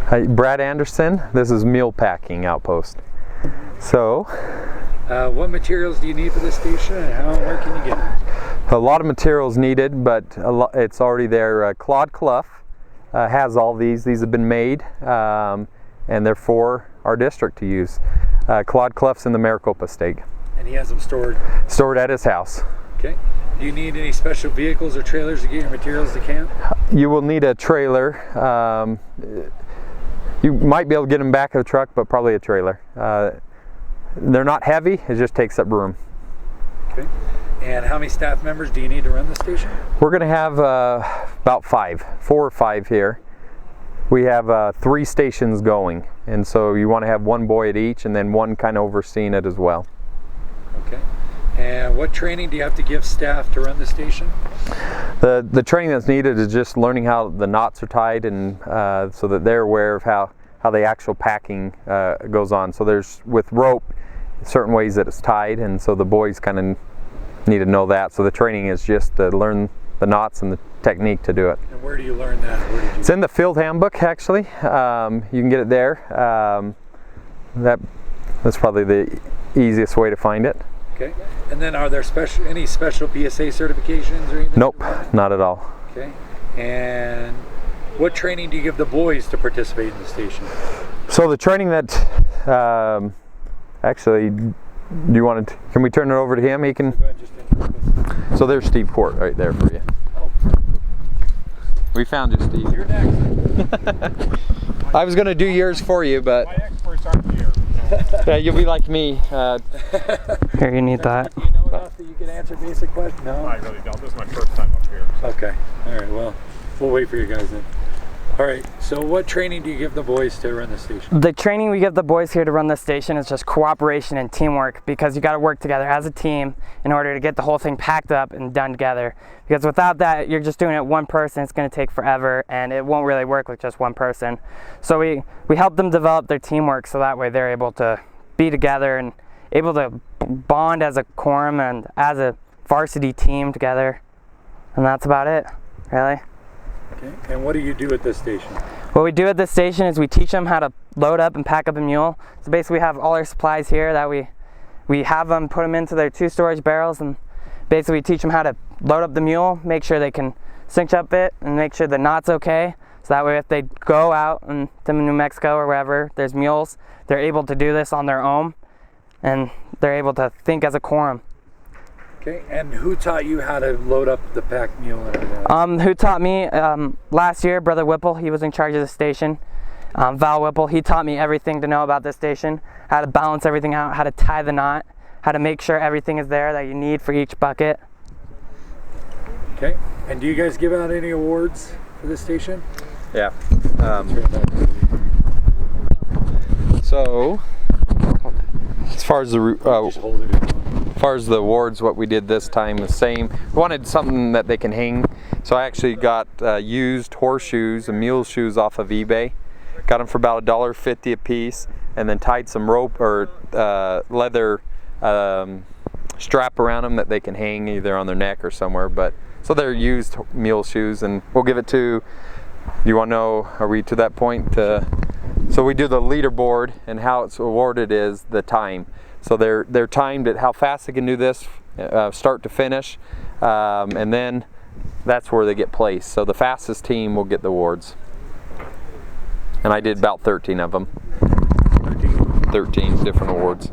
Hi, Brad Anderson. This is Mule Packing Outpost. So, what materials do you need for this station, and where can you get it? a lot of materials needed, but it's already there. Claude Clough has all these. These have been made, and they're for our district to use. Claude Clough's in the Maricopa stake. And he has them stored? Stored at his house. Okay. Do you need any special vehicles or trailers to get your materials to camp? You will need a trailer. You might be able to get them back of the truck, but probably a trailer. They're not heavy, it just takes up room. Okay. And how many staff members do you need to run the station? We're going to have about 4 or 5 here. We have 3 stations going, and so you want to have one boy at each and then one kind of overseeing it as well. Okay. And what training do you have to give staff to run the station? The training that's needed is just learning how the knots are tied, and so that they're aware of how the actual packing goes on. So there's, with rope, certain ways that it's tied, and so the boys kind of need to know that. So the training is just to learn the knots and the technique to do it. And where do you learn that? It's in the field handbook, actually. You can get it there. That's probably the easiest way to find it. Okay. And then are there any special BSA certifications or anything? Nope, not at all. Okay. And what training do you give the boys to participate in the station? So the training that, actually, do you want to, can we turn it over to him? He can. Go ahead, just introduce. So there's Steve Court right there for you. Oh. We found you, Steve. You're next. I was going to do yours for you, but my experts aren't here. yeah, you'll be like me. Here, you need that. Do you know enough that you can answer basic questions? No? I really don't. This is my first time up here. So. Okay. All right. Well, we'll wait for you guys then. All right. So what training do you give the boys to run the station? The training we give the boys here to run the station is just cooperation and teamwork, because you got to work together as a team in order to get the whole thing packed up and done together. Because without that, you're just doing it one person. It's going to take forever, and it won't really work with just one person. So we help them develop their teamwork, so that way they're able to be together and able to bond as a quorum and as a varsity team together. And that's about it, really. Okay. And what do you do at this station? What we do at this station is we teach them how to load up and pack up a mule. So basically we have all our supplies here that we have them put them into their 2 storage barrels, and basically we teach them how to load up the mule, make sure they can cinch up it and make sure the knot's okay. So that way if they go out to New Mexico or wherever there's mules, they're able to do this on their own, and they're able to think as a quorum. Okay. And who taught you how to load up the packed mule and everything? Who taught me? Last year, Brother Whipple, he was in charge of the station. Val Whipple, he taught me everything to know about this station, how to balance everything out, how to tie the knot, how to make sure everything is there that you need for each bucket. Okay. And do you guys give out any awards for this station? Yeah. So, as far as the awards, what we did this time, the same. We wanted something that they can hang. So I actually got used horseshoes and mule shoes off of eBay. Got them for about $1.50 a piece, and then tied some rope or leather strap around them that they can hang either on their neck or somewhere. But so they're used mule shoes, and we'll give it to. You want to know? Are we to that point? So we do the leaderboard, and how it's awarded is the time. So they're timed at how fast they can do this, start to finish, and then that's where they get placed. So the fastest team will get the awards. And I did about 13 of them. 13 different awards.